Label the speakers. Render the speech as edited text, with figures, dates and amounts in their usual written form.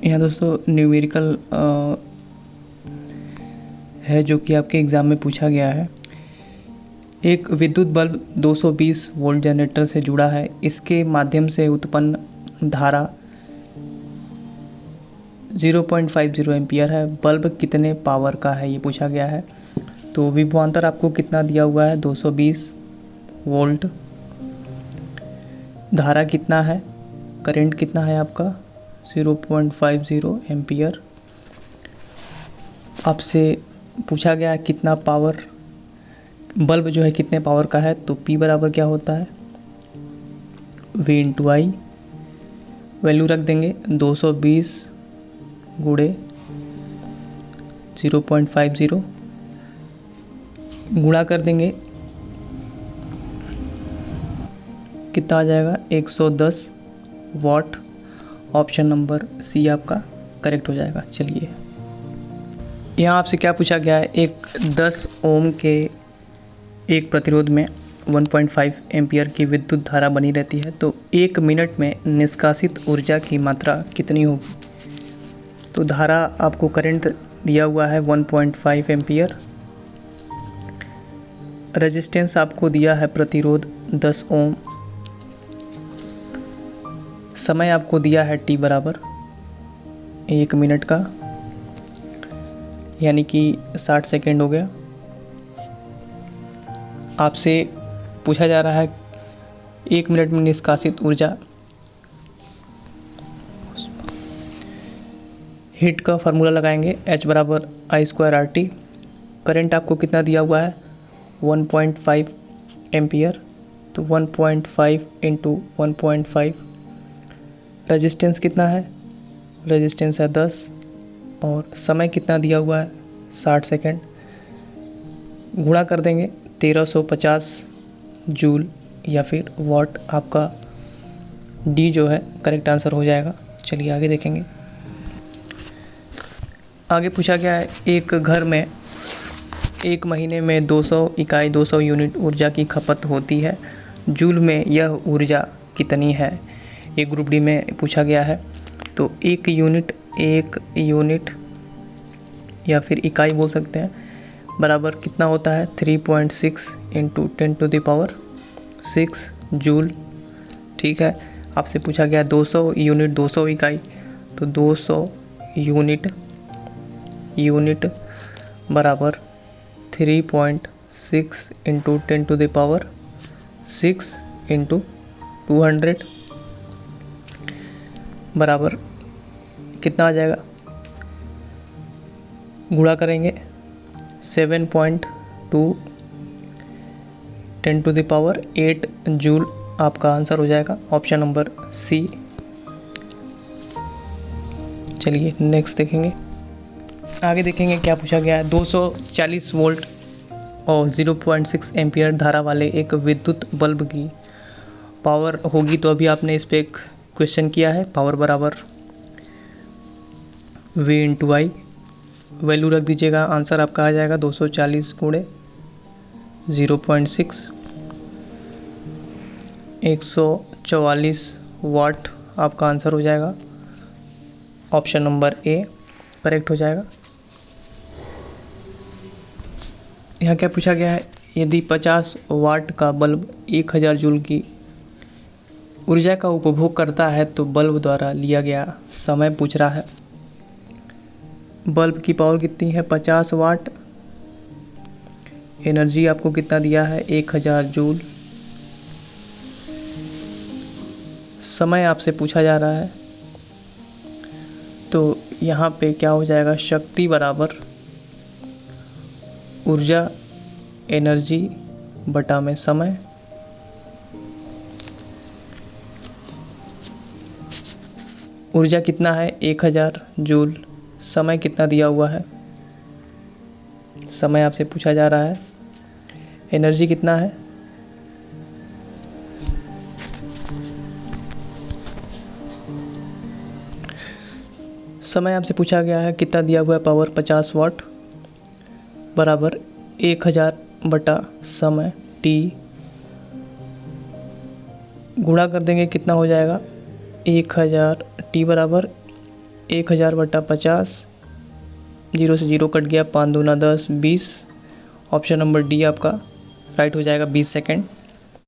Speaker 1: यहाँ दोस्तों न्यूमेरिकल है जो कि आपके एग्ज़ाम में पूछा गया है। एक विद्युत बल्ब 220 वोल्ट जनरेटर से जुड़ा है। इसके माध्यम से उत्पन्न धारा 0.50 एम्पियर है। बल्ब कितने पावर का है, ये पूछा गया है। तो विभवांतर आपको कितना दिया हुआ है, 220 वोल्ट। धारा कितना है, करंट कितना है आपका, 0.50 एम्पियर। आपसे पूछा गया है कितना पावर, बल्ब जो है कितने पावर का है। तो P बराबर क्या होता है, V/I। वैल्यू रख देंगे 220 गुणे 0.50, गुणा कर देंगे, कितना आ जाएगा, 110 वाट। ऑप्शन नंबर सी आपका करेक्ट हो जाएगा। चलिए, यहाँ आपसे क्या पूछा गया है, एक 10 ओम के एक प्रतिरोध में 1.5 एम्पियर की विद्युत धारा बनी रहती है। तो 1 मिनट में निष्कासित ऊर्जा की मात्रा कितनी होगी। तो धारा आपको करंट दिया हुआ है 1.5 एम्पियर। रेजिस्टेंस आपको दिया है प्रतिरोध 10 ओम। समय आपको दिया है T बराबर 1 मिनट का, यानी कि 60 सेकेंड हो गया। आपसे पूछा जा रहा है 1 मिनट में निष्कासित ऊर्जा। हीट का फार्मूला लगाएंगे, H बराबर I²RT। करंट आपको कितना दिया हुआ है, 1.5 एम्पियर। तो 1.5 इंटू 1.5। रेजिस्टेंस कितना है, रेजिस्टेंस है 10, और समय कितना दिया हुआ है, 60 सेकेंड। गुणा कर देंगे 1350 जूल या फिर वाट। आपका डी जो है करेक्ट आंसर हो जाएगा। चलिए आगे देखेंगे। आगे पूछा गया है, एक घर में 1 महीने में 200 इकाई 200 यूनिट ऊर्जा की खपत होती है। जूल में यह ऊर्जा कितनी है। ये ग्रुप डी में पूछा गया है। तो एक यूनिट या फिर इकाई बोल सकते हैं, बराबर कितना होता है, 3.6 इंटू 10⁻6 जूल। ठीक है, आपसे पूछा गया 200 यूनिट 200 इकाई। तो 200 यूनिट बराबर 3.6 इंटू 10⁻6 इंटू 200 बराबर कितना आ जाएगा, गुणा करेंगे 7.2 10⁸ जूल। आपका आंसर हो जाएगा ऑप्शन नंबर सी। चलिए नेक्स्ट देखेंगे। आगे देखेंगे क्या पूछा गया है। 240 वोल्ट और 0.6 एम्पियर धारा वाले एक विद्युत बल्ब की पावर होगी। तो अभी आपने इस पर एक क्वेश्चन किया है, पावर बराबर V/I। वैल्यू रख दीजिएगा, आंसर आपका आ जाएगा 240 गुणे 0.6, 144 वाट। आपका आंसर हो जाएगा ऑप्शन नंबर ए करेक्ट हो जाएगा। यहाँ क्या पूछा गया है, यदि 50 वाट का बल्ब 1000 जूल की ऊर्जा का उपभोग करता है तो बल्ब द्वारा लिया गया समय पूछ रहा है। बल्ब की पावर कितनी है, 50 वाट। एनर्जी आपको कितना दिया है, 1000 जूल। समय आपसे पूछा जा रहा है। तो यहाँ पे क्या हो जाएगा, शक्ति बराबर ऊर्जा एनर्जी बटा में समय। ऊर्जा कितना है, 1000 जूल। समय कितना दिया हुआ है, समय आपसे पूछा जा रहा है। एनर्जी कितना है, समय आपसे पूछा गया है कितना दिया हुआ है, पावर 50 वाट बराबर 1000 बटा समय टी। गुणा कर देंगे कितना हो जाएगा, 1000 टी बराबर 1000 बटा 50, 0 से 0 कट गया, 5 दूना 10, 20। ऑप्शन नंबर डी आपका राइट हो जाएगा 20 सेकेंड।